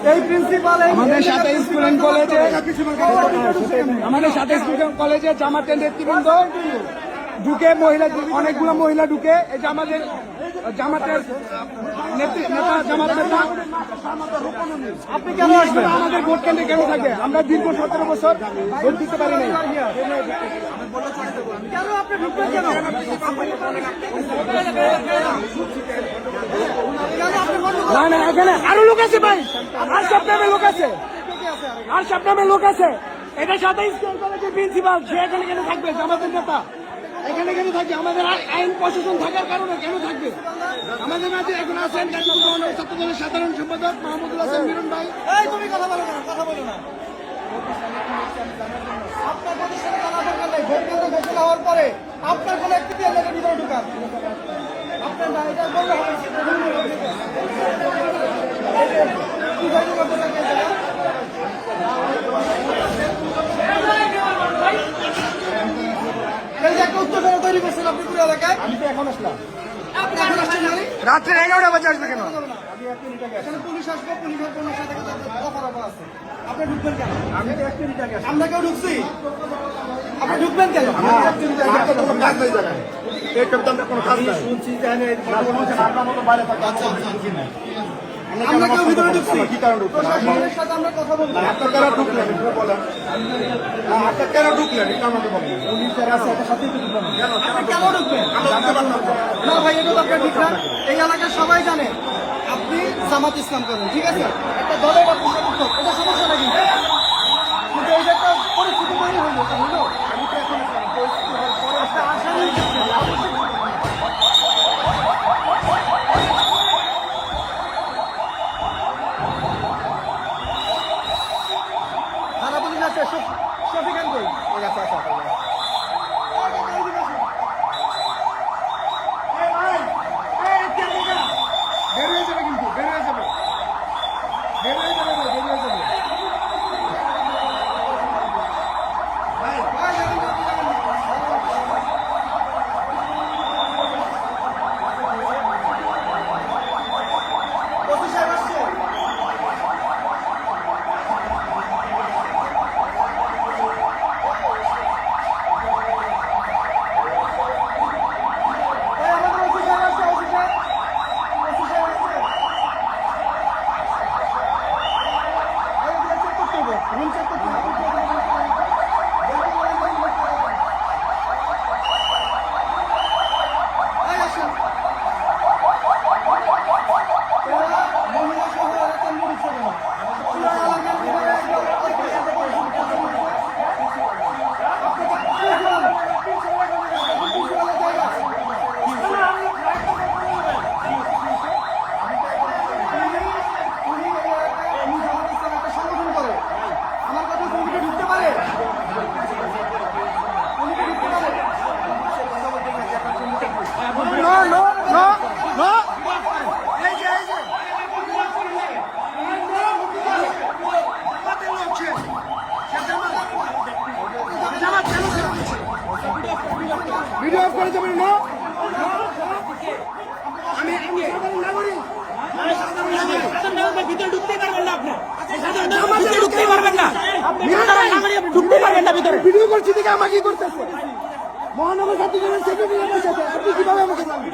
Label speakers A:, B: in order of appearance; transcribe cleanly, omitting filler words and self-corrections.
A: এই প্রিন্সিপাল আমাদের সাথে স্টুডেন্ট কলেজে জামাতের নেতৃবৃন্দ ঢুকে মহিলা অনেকগুলো মহিলা ঢুকে এই যে আমাদের জামাতের নেতা জামাত নেতা আপনি কেন আসবেন আমাদের ভোট কেন্দ্রে কেন থাকে আমরা দীর্ঘ 17 বছর ভোট দিতে পারি নাই কেন আপনি ঢুকবেন কেন না না এখানে আরো লোক আছে ভাই আর সপ্তাহে লোক আছে আর সপ্তাহে লোক আছে এটা সাথে স্কুল কলেজের প্রিন্সিপাল সে এখানে কেন থাকবে জামাতের নেতা এখানে কেন থাকবে আমাদের আইন প্রশাসন থাকার কারণে কেন থাকবে আমাদের মাঝে এখন আছেন ছাত্রদলের সাধারণ সম্পাদক মাহমুদুল হাসান মিরন ভাই তুমি কথা বলো না কথা বলো না আপনার প্রতিষ্ঠানে জানা দরকার নেই ভোট কেন্দ্র ঘোষণা হওয়ার পরে আপনার কোনো একটি এলাকার ভিতরে ঢুকান আপনার এটা বললে হবে তৈরি করছেন আপনি পুরো এলাকায় আমি তো এখন আসলাম রাত্রে 11টা বাজে আসবে কেন এখানে পুলিশ আসবে পুলিশের কোনো সাথে কথা আছে আপনি ঢুকবেন কেন আমি তো 1 মিনিট আগে আমরা কেউ ঢুকছি আপনি ঢুকবেন কেন কোনো কাজ নাই জায়গায় এই কবিতাটা কোনো কাজ নাই শুনছি জানেন আপনার মতো বাইরে থাকে আচ্ছা আমরা কেউ ভিতরে ঢুকছি কি কারণে প্রশাসনের সাথে আমরা কথা বলবো আপনারা কেন ঢুকলেন এটা বলেন আপনারা কেন ঢুকলেন এটা আমাকে বলেন পুলিশের আছে এটা সাথে ঢুকবেন কেন কেন ঢুকবেন না ভাই এটা তো আপনারা ঠিক না এই এলাকার সবাই জানে আপনি জামাত ইসলাম করেন ঠিক আছে একটা দলের আপনি এটা সমস্যা নাকি কিন্তু এই যে একটা পরিস্থিতি তৈরি হয়ে গেছে হলো আমি তো এখন পরিস্থিতি হওয়ার পরে একটা আশা নেই শফিকান কই আচ্ছা আচ্ছা বের হয়ে যাবে কিন্তু বের হয়ে যাবে বের হয়ে যাবে বের হয়ে যাবে ভিডিও অফ করে যাবেন না আমি ভিতরে ঢুকতে পারবেন না আপনি ঢুকতে পারবেন না ঢুকতে পারবেন না ভিতরে ভিডিও করছি দেখে আমাকে কি করতেছে মহানগর ছাত্রদলের সেক্রেটারি আমার সাথে আপনি কিভাবে আমাকে জানবেন